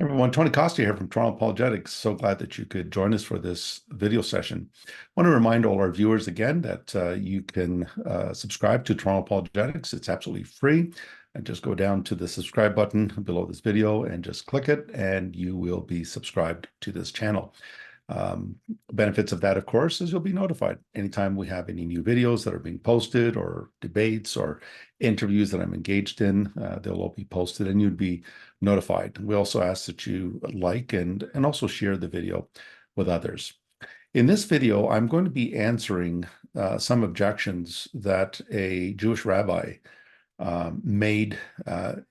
Everyone, Tony Costa here from Toronto Apologetics. So glad that you could join us for this video session. I want to remind all our viewers again that you can subscribe to Toronto Apologetics. It's absolutely free. And just go down to the subscribe button below this video and just click it, and you will be subscribed to this channel. Benefits of that, of course, is you'll be notified anytime we have any new videos that are being posted, or debates or interviews that I'm engaged in. They'll all be posted and you'd be notified. We also ask that you like and also share the video with others. In this video, I'm going to be answering some objections that a Jewish rabbi made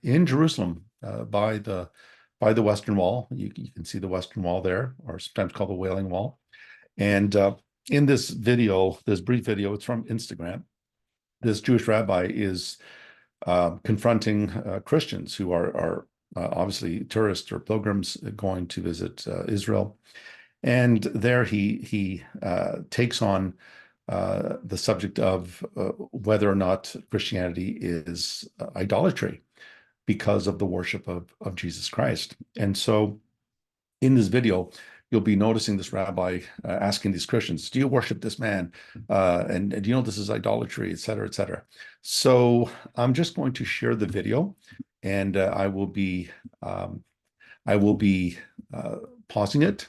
in Jerusalem by the Western Wall. You can see the Western Wall there, or sometimes called the Wailing Wall. And in this video, this brief video, it's from Instagram. This Jewish rabbi is confronting Christians who are obviously tourists or pilgrims going to visit Israel. And there he takes on the subject of whether or not Christianity is idolatry because of the worship of Jesus Christ. And so in this video, you'll be noticing this rabbi asking these Christians, do you worship this man? And do you know this is idolatry, et cetera, et cetera. So I'm just going to share the video, and I will be pausing it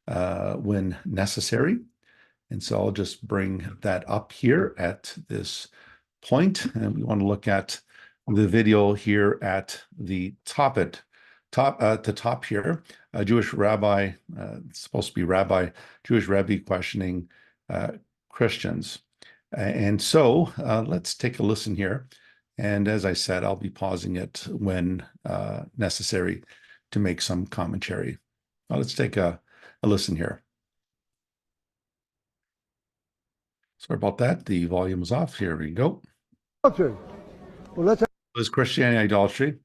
when necessary. And so I'll just bring that up here at this point. And we want to look at the video here at the top here. A Jewish rabbi, it's supposed to be rabbi, Jewish rabbi questioning Christians. And so let's take a listen here. And as I said, I'll be pausing it when necessary to make some commentary. Let's take a listen here. Sorry about that. The volume is off. Here we go. Is Christianity idolatry?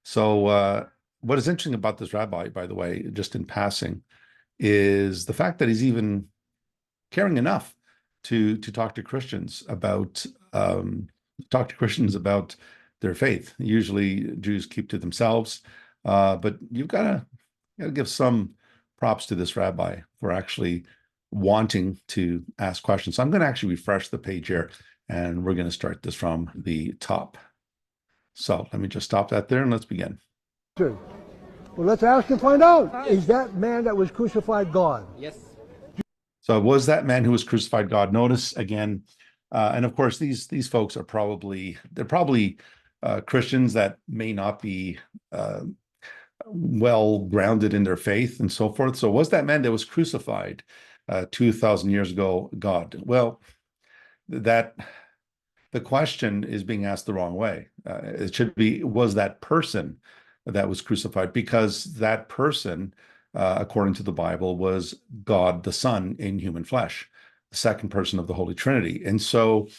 So what is interesting about this rabbi, by the way, just in passing, is the fact that he's even caring enough to talk to Christians about their faith. Usually Jews keep to themselves, but you've got to give some props to this rabbi for actually wanting to ask questions. So I'm going to actually refresh the page here, and we're going to start this from the top. So let me just stop that there and let's begin. Well, let's ask and find out. Is that man that was crucified God? Yes. So was that man who was crucified God? Notice again, and of course these folks are probably Christians that may not be well grounded in their faith and so forth. So was that man that was crucified 2,000 years ago God? Well, the question is being asked the wrong way. It should be, was that person that was crucified? Because that person, according to the Bible, was God the Son in human flesh, the second person of the Holy Trinity. And so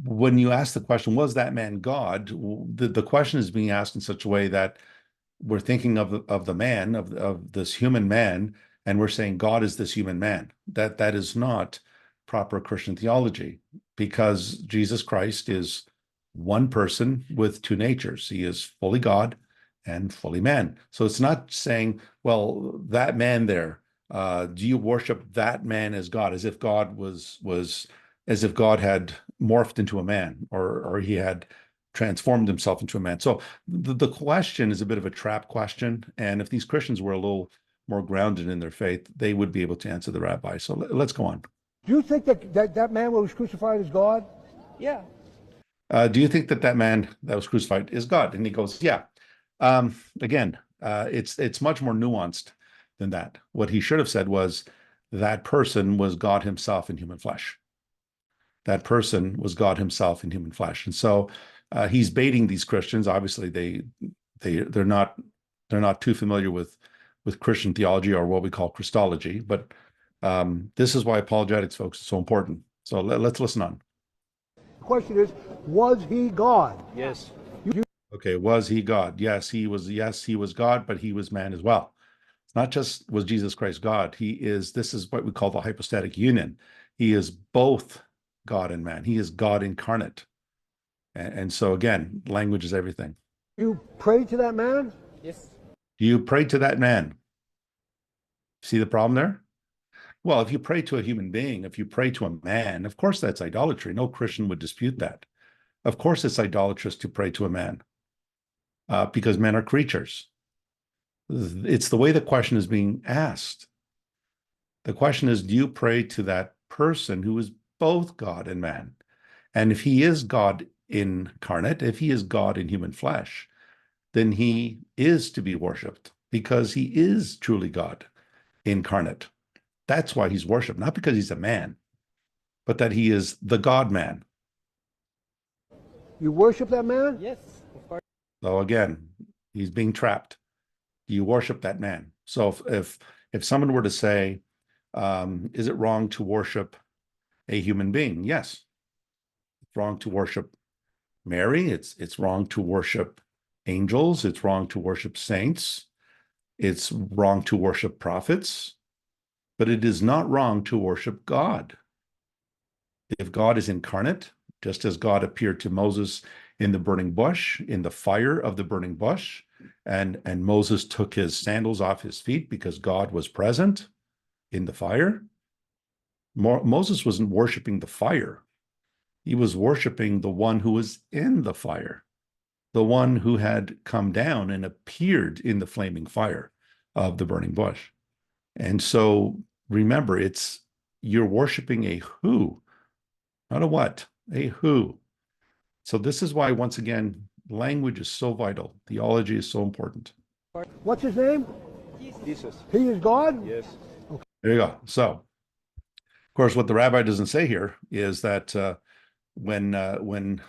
when you ask the question, was that man God? The question is being asked in such a way that we're thinking of the man, of this human man, and we're saying God is this human man. That is not proper Christian theology, because Jesus Christ is one person with two natures. He is fully God and fully man. So it's not saying, well, that man there, do you worship that man as God, as if God as if God had morphed into a man, or he had transformed himself into a man. So the question is a bit of a trap question. And if these Christians were a little more grounded in their faith, they would be able to answer the rabbi. So let's go on. Do you think that man who was crucified is God? Yeah. Do you think that man that was crucified is God? And he goes, yeah. Again, it's much more nuanced than that. What he should have said was that person was God himself in human flesh. That person was God himself in human flesh. And so he's baiting these Christians. Obviously, they're not too familiar with Christian theology, or what we call Christology. But this is why apologetics, folks, is so important. So let's listen on. The question is, was he God? Yes. Okay, was he God? Yes, he was. Yes, he was God, but he was man as well. It's not just was Jesus Christ God. This is what we call the hypostatic union. He is both God and man. He is God incarnate. And so again, language is everything. You prayed to that man? Yes. Do you pray to that man? See the problem there? Well, if you pray to a human being, if you pray to a man, of course that's idolatry. No Christian would dispute that. Of course it's idolatrous to pray to a man because men are creatures. It's the way the question is being asked. The question is, do you pray to that person who is both God and man? And if he is God incarnate, if he is God in human flesh, then he is to be worshiped because he is truly God incarnate. That's why he's worshiped, not because he's a man, but that he is the God-man. You worship that man? Yes, of course. So again, he's being trapped. You worship that man. So if someone were to say, is it wrong to worship a human being? Yes. It's wrong to worship Mary. It's wrong to worship angels. It's wrong to worship saints. It's wrong to worship prophets. But it is not wrong to worship God. If God is incarnate, just as God appeared to Moses in the burning bush, in the fire of the burning bush, and Moses took his sandals off his feet because God was present in the fire. Moses wasn't worshiping the fire. He was worshiping the one who was in the fire, the one who had come down and appeared in the flaming fire of the burning bush. And so remember, you're worshiping a who, not a what, a who. So this is why, once again, language is so vital. Theology is so important. What's his name? Jesus. He is God? Yes. There you go. So, of course, what the rabbi doesn't say here is that when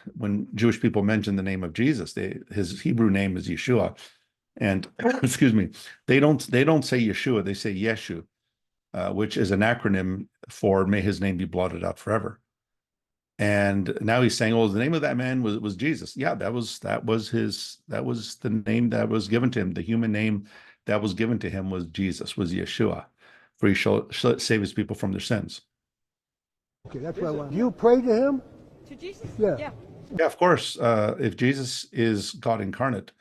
Jewish people mention the name of Jesus, his Hebrew name is Yeshua, and excuse me, they don't say Yeshua, they say Yeshu, which is an acronym for "May his name be blotted out forever." And now he's saying, "Oh, the name of that man was Jesus." Yeah, that was the name that was given to him. The human name that was given to him was Jesus, was Yeshua, for he shall save his people from their sins. Okay, that's what I want. Do you pray to him? To Jesus? Yeah. Yeah, of course. If Jesus is God incarnate,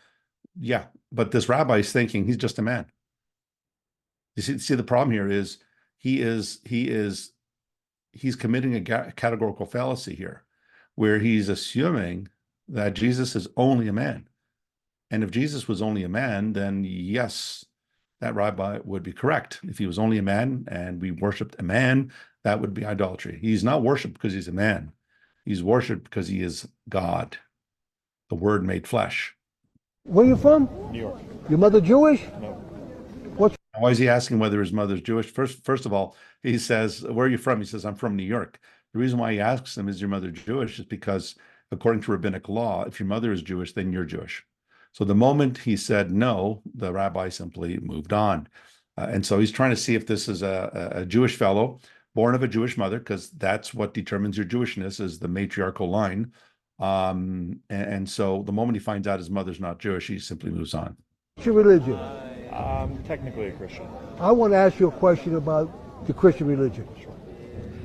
yeah. But this rabbi is thinking he's just a man. You see, the problem here is he's committing a categorical fallacy here, where he's assuming that Jesus is only a man. And if Jesus was only a man, then yes, that rabbi would be correct. If he was only a man and we worshiped a man, that would be idolatry. He's not worshiped because he's a man. He's worshiped because he is God, the Word made flesh. Where are you from? New York. Your mother Jewish? No. Why is he asking whether his mother's Jewish? First of all, he says, "Where are you from?" He says, "I'm from New York." The reason why he asks him, "Is your mother Jewish?" is because, according to rabbinical law, if your mother is Jewish, then you're Jewish. So the moment he said no, the rabbi simply moved on. And so he's trying to see if this is a Jewish fellow born of a Jewish mother, because that's what determines your Jewishness, is the matriarchal line. And so the moment he finds out his mother's not Jewish, he simply moves on. What's your religion? I'm technically a Christian. I want to ask you a question about the Christian religion.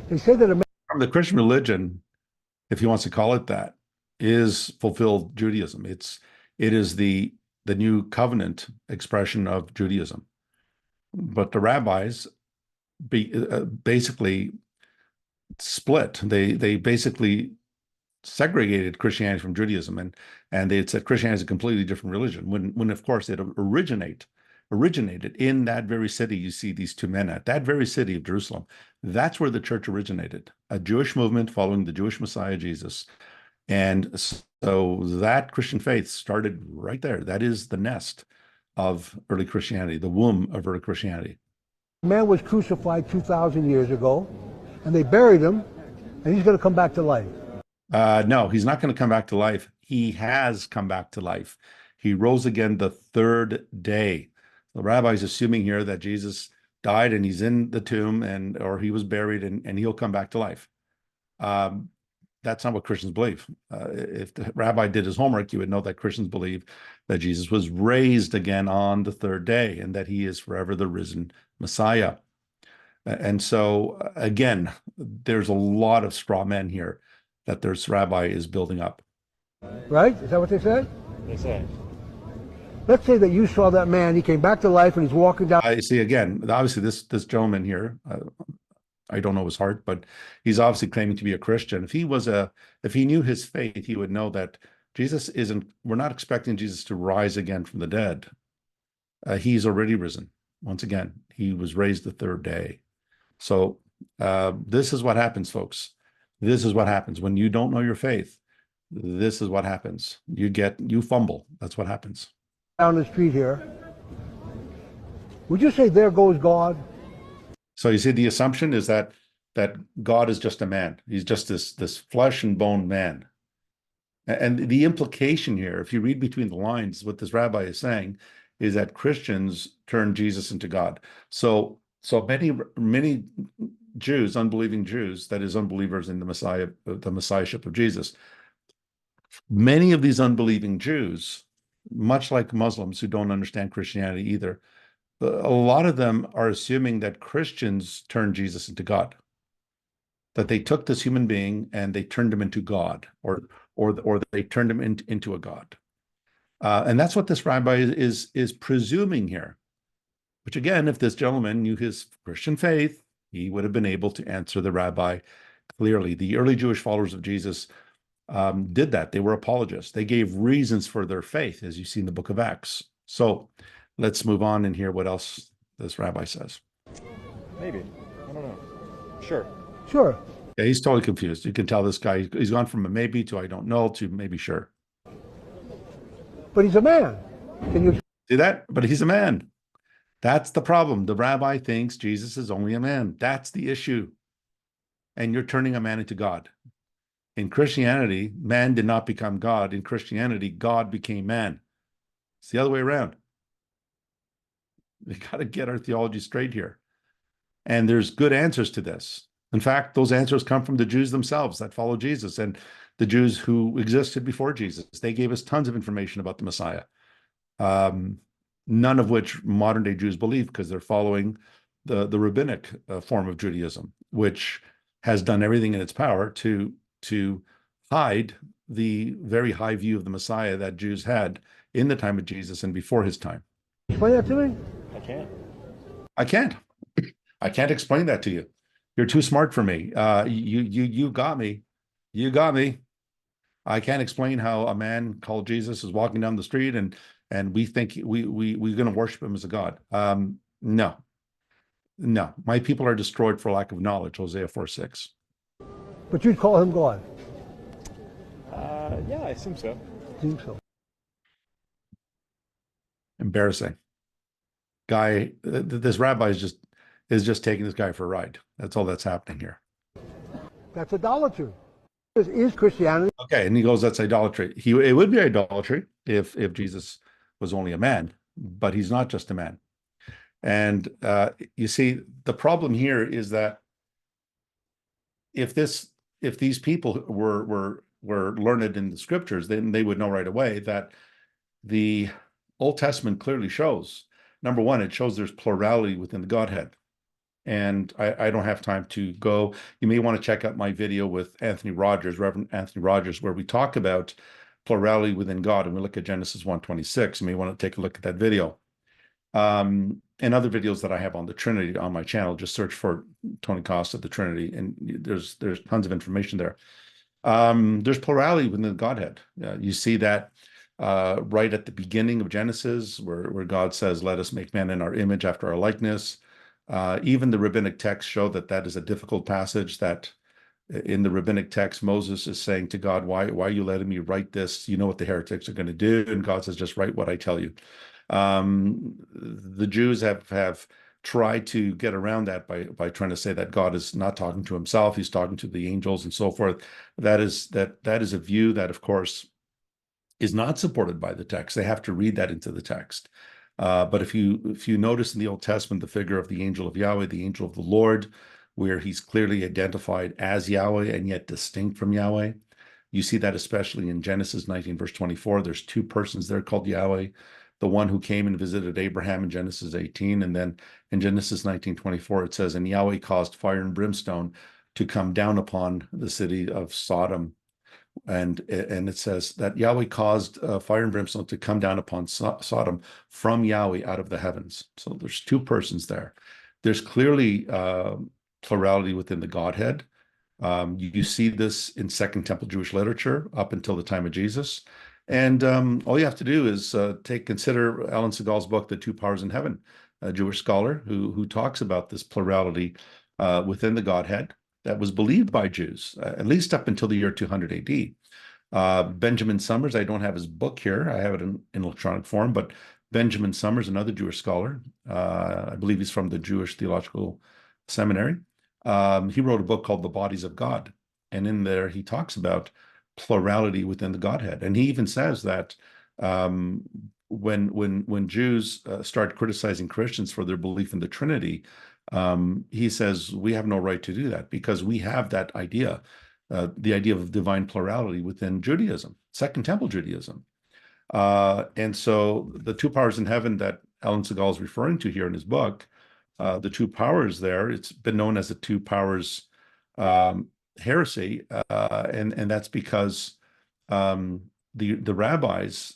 They say that a man The Christian religion, if he wants to call it that, is fulfilled Judaism. It is the new covenant expression of Judaism. But the rabbis basically split. They basically segregated Christianity from Judaism, and they had said Christianity is a completely different religion. When of course it originated in that very city you see these two men at, that very city of Jerusalem. That's where the church originated, a Jewish movement following the Jewish Messiah Jesus. And so that Christian faith started right there. That is the nest of early Christianity, the womb of early Christianity. was crucified 2,000 years ago, and they buried him, and he's going to come back to life. No, he's not going to come back to life. He has come back to life. He rose again the third day. The rabbi is assuming here that Jesus died and he's in the tomb, or he was buried, and he'll come back to life. That's not what Christians believe. If the rabbi did his homework, you would know that Christians believe that Jesus was raised again on the third day and that he is forever the risen Messiah. And so, again, there's a lot of straw men here that this rabbi is building up. Right? Is that what they said? They say. Let's say that you saw that man, he came back to life and he's walking down. I see again, obviously this gentleman here, I don't know his heart, but he's obviously claiming to be a Christian. If he knew his faith, he would know that Jesus isn't, we're not expecting Jesus to rise again from the dead. He's already risen. Once again, he was raised the third day. So this is what happens, folks. This is what happens when you don't know your faith. This is what happens. You fumble. That's what happens. Down the street here. Would you say there goes God? So you see, the assumption is that God is just a man. He's just this flesh and bone man. And the implication here, if you read between the lines, what this rabbi is saying is that Christians turn Jesus into God. So many Jews, unbelieving Jews, that is, unbelievers in the messiahship of Jesus, many of these unbelieving Jews, much like Muslims who don't understand Christianity either, a lot of them are assuming that Christians turned Jesus into God, that they took this human being and they turned him into God, or they turned him into a God. And that's what this rabbi is presuming here. Which again, if this gentleman knew his Christian faith, he would have been able to answer the rabbi clearly. The early Jewish followers of Jesus did that. They were apologists. They gave reasons for their faith, as you see in the book of Acts. So let's move on and hear what else this rabbi says. Maybe. I don't know. Sure. Sure. Yeah, he's totally confused. You can tell this guy, he's gone from a maybe to I don't know to maybe sure. But he's a man. Can you See that? But he's a man. That's the problem. The rabbi thinks Jesus is only a man. That's the issue. And you're turning a man into God. In Christianity, man did not become God. In Christianity, God became man. It's the other way around. We got to get our theology straight here. And there's good answers to this. In fact, those answers come from the Jews themselves that follow Jesus and the Jews who existed before Jesus. They gave us tons of information about the Messiah. None of which modern day Jews believe because they're following the rabbinic form of Judaism, which has done everything in its power to hide the very high view of the Messiah that Jews had in the time of Jesus and before his time. explain that to me? I can't. I can't explain that to you. You're too smart for me. You got me. You got me. I can't explain how a man called Jesus is walking down the street and we think we're going to worship him as a god. No. My people are destroyed for lack of knowledge. Hosea 4:6. But you'd call him God. Yeah, I assume so. I think so. Embarrassing. Guy, this rabbi is just taking this guy for a ride. That's all that's happening here. That's idolatry. Is Christianity. Okay, and he goes, that's idolatry. It would be idolatry if Jesus was only a man, but he's not just a man. And you see, the problem here is that if these people were learned in the scriptures, then they would know right away that the Old Testament clearly shows, number one, it shows there's plurality within the Godhead. And I don't have time to go. You may want to check out my video with Reverend Anthony Rogers, where we talk about plurality within God, and we look at Genesis 1:26. You may want to take a look at that video. And other videos that I have on the Trinity on my channel. Just search for Tony Costa, the Trinity, and there's tons of information there. There's plurality within the Godhead. You see that right at the beginning of Genesis, where God says, let us make man in our image after our likeness. Even the rabbinic texts show that is a difficult passage, that in the rabbinic text, Moses is saying to God, why are you letting me write this? You know what the heretics are going to do. And God says, just write what I tell you. The Jews have tried to get around that by trying to say that God is not talking to himself. He's talking to the angels and so forth. That is a view that, of course, is not supported by the text. They have to read that into the text. But if you notice in the Old Testament, the figure of the angel of Yahweh, the angel of the Lord, where he's clearly identified as Yahweh and yet distinct from Yahweh. You see that especially in Genesis 19, verse 24. There's two persons there called Yahweh, the one who came and visited Abraham in Genesis 18. And then in Genesis 19:24, it says, and Yahweh caused fire and brimstone to come down upon the city of Sodom. And it says that Yahweh caused fire and brimstone to come down upon Sodom from Yahweh out of the heavens. So there's two persons there. There's clearly plurality within the Godhead. You see this in Second Temple Jewish literature up until the time of Jesus. And all you have to do is consider Alan Segal's book, The Two Powers in Heaven, a Jewish scholar who talks about this plurality within the Godhead that was believed by Jews, at least up until the year 200 AD. Benjamin Summers, I don't have his book here. I have it in electronic form, but Benjamin Summers, another Jewish scholar, I believe he's from the Jewish Theological Seminary. He wrote a book called The Bodies of God. And in there, he talks about plurality within the Godhead. And he even says that when Jews start criticizing Christians for their belief in the Trinity, he says, we have no right to do that because we have that idea, the idea of divine plurality within Judaism, Second Temple Judaism. And so the two powers in heaven that Alan Segal is referring to here in his book, the two powers there, it's been known as the two powers heresy, and that's because the rabbis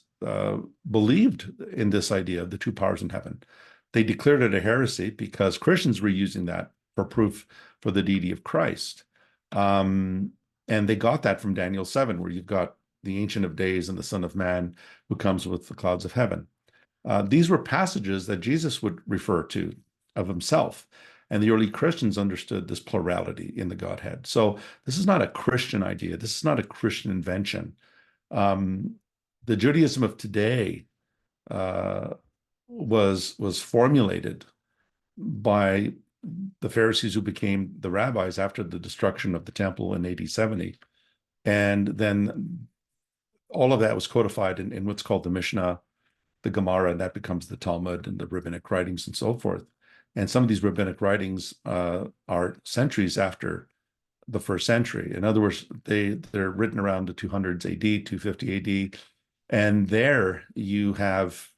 believed in this idea of the two powers in heaven. They declared it a heresy because Christians were using that for proof for the deity of Christ. And they got that from Daniel 7, where you've got the Ancient of Days and the Son of Man who comes with the clouds of heaven. These were passages that Jesus would refer to of himself. And the early Christians understood this plurality in the Godhead. So this is not a Christian idea. This is not a Christian invention. The Judaism of today was formulated by the Pharisees who became the rabbis after the destruction of the temple in AD 70. And then all of that was codified in what's called the Mishnah, the Gemara, and that becomes the Talmud and the rabbinic writings and so forth. And some of these rabbinic writings are centuries after the first century. In other words, they're written around the 200s AD, 250 AD. And there you have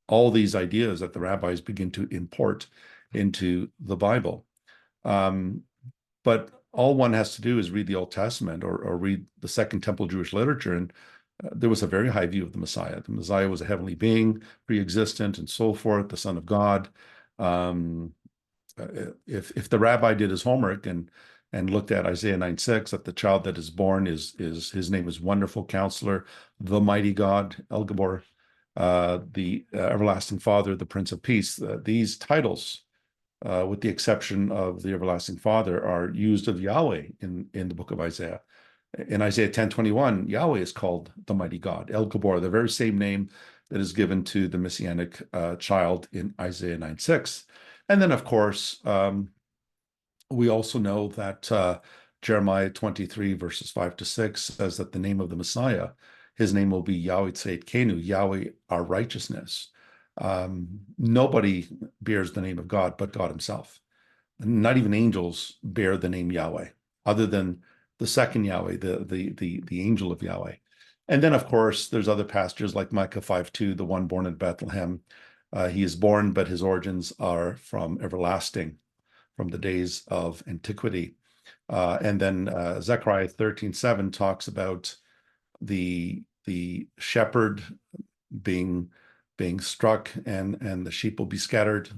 all these ideas that the rabbis begin to import into the Bible. But all one has to do is read the Old Testament or read the Second Temple Jewish literature, and there was a very high view of the Messiah. The Messiah was a heavenly being, pre-existent and so forth, the Son of God. If the rabbi did his homework and looked at Isaiah 9:6, that the child that is born is his name is Wonderful Counselor, the Mighty God, El Gabor, the Everlasting Father, the Prince of Peace. These titles, with the exception of the Everlasting Father, are used of Yahweh in the book of Isaiah. In Isaiah 10:21, Yahweh is called the Mighty God, El Gabor, the very same name that is given to the Messianic child in Isaiah 9:6. And then, of course, we also know that Jeremiah 23, verses 5-6 says that the name of the Messiah, his name will be Yahweh Tzedkenu, Yahweh our righteousness. Nobody bears the name of God but God himself. Not even angels bear the name Yahweh, other than the second Yahweh, the angel of Yahweh. And then, of course, there's other passages like Micah 5:2, the one born in Bethlehem. He is born, but his origins are from everlasting, from the days of antiquity. And then Zechariah 13:7 talks about the shepherd being struck and the sheep will be scattered,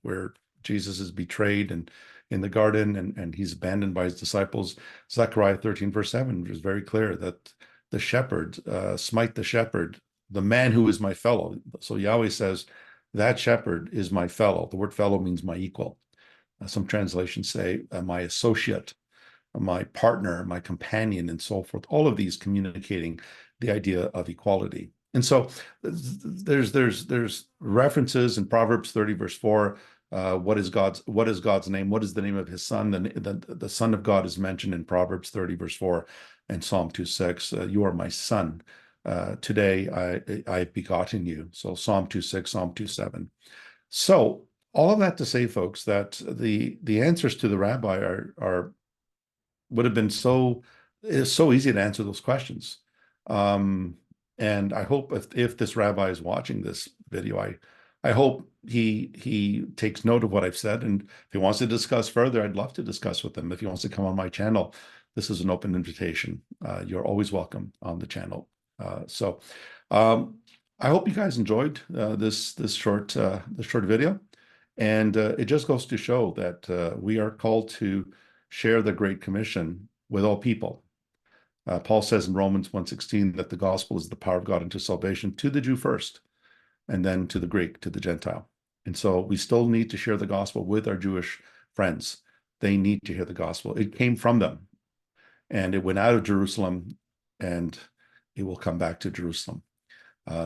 where Jesus is betrayed and in the garden and he's abandoned by his disciples. Zechariah 13:7 is very clear that the shepherd, smite the shepherd, the man who is my fellow. So Yahweh says, that shepherd is my fellow. The word fellow means my equal. Some translations say my associate, my partner, my companion, and so forth. All of these communicating the idea of equality. And so there's references in Proverbs 30, verse 4. What is God's name? What is the name of his son? The Son of God is mentioned in Proverbs 30, verse 4, and Psalm 2:6. You are my son. Today I have begotten you. So Psalm 2:6, Psalm 2:7. So all of that to say, folks, that the answers to the rabbi would have been it's so easy to answer those questions. And I hope if this rabbi is watching this video, I hope he takes note of what I've said. And if he wants to discuss further, I'd love to discuss with him. If he wants to come on my channel, this is an open invitation. You're always welcome on the channel. I hope you guys enjoyed this short video, and it just goes to show that we are called to share the Great Commission with all people. Paul says in Romans 1:16 that the gospel is the power of God unto salvation to the Jew first, and then to the Greek, to the Gentile. And so we still need to share the gospel with our Jewish friends. They need to hear the gospel. It came from them, and it went out of Jerusalem, and it will come back to Jerusalem.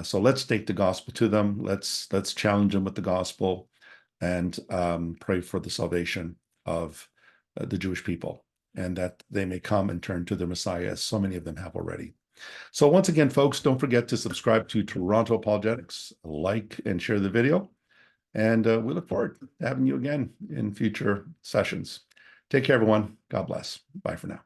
So let's take the gospel to them. Let's challenge them with the gospel, and pray for the salvation of the Jewish people, and that they may come and turn to their Messiah, as so many of them have already. So once again, folks, don't forget to subscribe to Toronto Apologetics, like and share the video, and we look forward to having you again in future sessions. Take care, everyone. God bless. Bye for now.